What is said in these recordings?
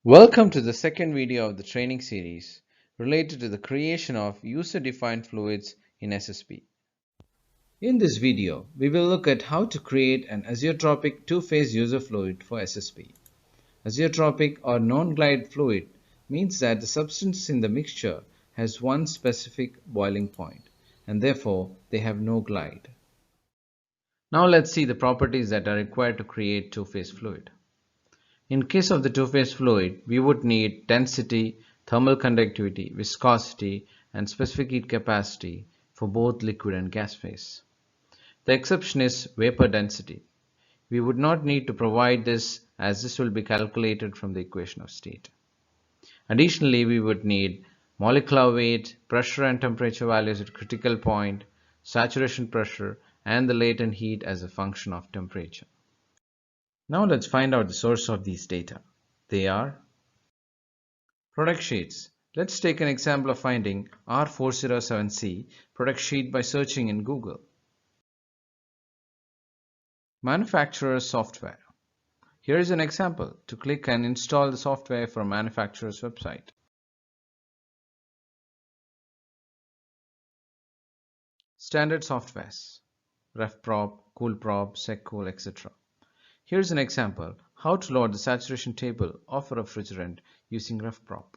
Welcome to the second video of the training series related to the creation of user-defined fluids in SSP. In this video, we will look at how to create an azeotropic two-phase user fluid for SSP. Azeotropic or non-glide fluid means that the substance in the mixture has one specific boiling point and therefore they have no glide. Now let's see the properties that are required to create two-phase fluid. In case of the two-phase fluid, we would need density, thermal conductivity, viscosity, and specific heat capacity for both liquid and gas phase. The exception is vapor density. We would not need to provide this as this will be calculated from the equation of state. Additionally, we would need molecular weight, pressure and temperature values at critical point, saturation pressure, and the latent heat as a function of temperature. Now let's find out the source of these data. They are product sheets. Let's take an example of finding R407C product sheet by searching in Google. Manufacturer's software. Here is an example to click and install the software from manufacturer's website. Standard softwares, RefProp, CoolProp, SecCool, etc. Here's an example how to load the saturation table of a refrigerant using RefProp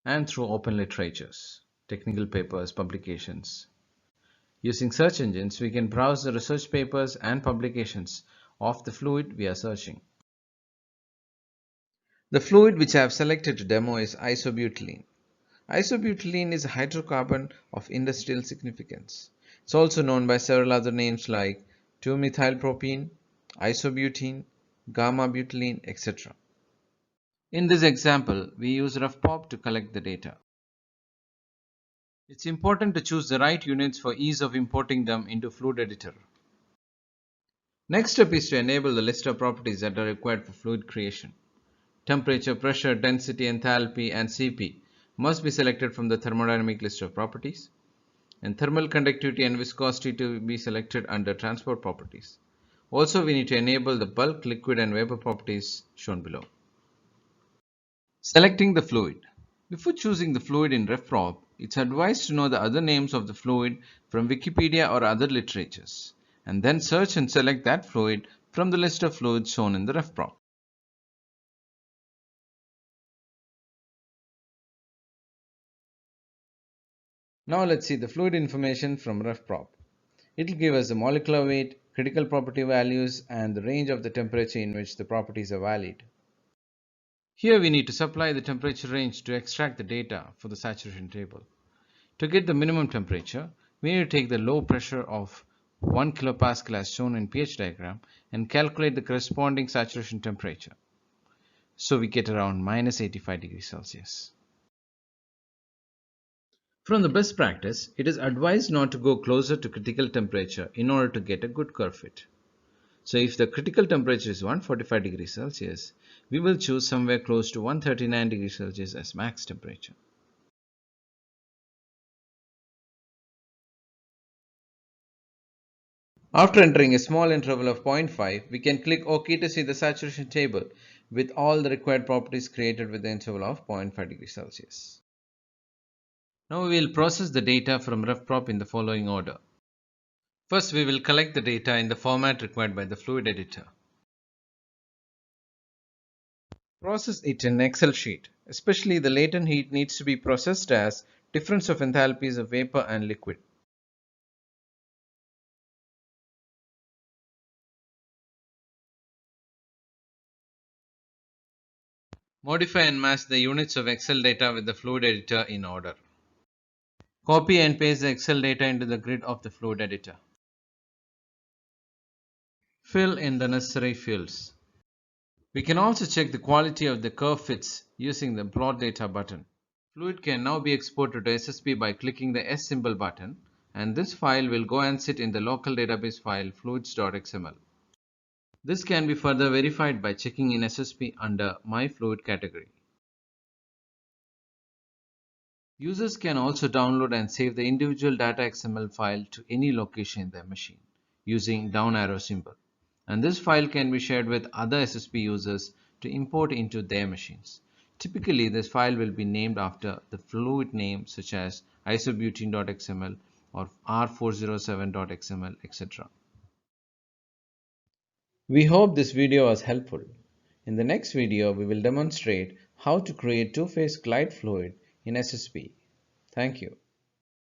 and through open literatures, technical papers, publications. Using search engines, we can browse the research papers and publications of the fluid we are searching. The fluid which I have selected to demo is isobutylene. Isobutylene is a hydrocarbon of industrial significance. It's also known by several other names like 2-methylpropene, isobutene, gamma-butylene, etc. In this example, we use refpop to collect the data. It's important to choose the right units for ease of importing them into Fluid Editor. Next step is to enable the list of properties that are required for fluid creation. Temperature, pressure, density, enthalpy, and Cp must be selected from the thermodynamic list of properties, and thermal conductivity and viscosity to be selected under transport properties. Also, we need to enable the bulk, liquid, and vapor properties shown below. Selecting the fluid. Before choosing the fluid in RefProp, it's advised to know the other names of the fluid from Wikipedia or other literatures, and then search and select that fluid from the list of fluids shown in the RefProp. Now let's see the fluid information from RefProp. It will give us the molecular weight, critical property values, and the range of the temperature in which the properties are valid. Here we need to supply the temperature range to extract the data for the saturation table. To get the minimum temperature, we need to take the low pressure of 1 kilopascal as shown in pH diagram and calculate the corresponding saturation temperature. So we get around minus 85 degrees Celsius. From the best practice, it is advised not to go closer to critical temperature in order to get a good curve fit. So if the critical temperature is 145 degrees Celsius, we will choose somewhere close to 139 degrees Celsius as max temperature. After entering a small interval of 0.5, we can click OK to see the saturation table with all the required properties created with the interval of 0.5 degrees Celsius. Now we will process the data from RefProp in the following order. First, we will collect the data in the format required by the Fluid Editor. Process it in an Excel sheet. Especially the latent heat needs to be processed as difference of enthalpies of vapor and liquid. Modify and match the units of Excel data with the Fluid Editor in order. Copy and paste the Excel data into the grid of the Fluid Editor. Fill in the necessary fields. We can also check the quality of the curve fits using the Plot Data button. Fluid can now be exported to SSP by clicking the S symbol button, and this file will go and sit in the local database file fluids.xml. This can be further verified by checking in SSP under My Fluid category. Users can also download and save the individual data XML file to any location in their machine using down arrow symbol. And this file can be shared with other SSP users to import into their machines. Typically, this file will be named after the fluid name such as isobutene.xml or R407.xml, etc. We hope this video was helpful. In the next video, we will demonstrate how to create two-phase glide fluid in SSP. Thank you.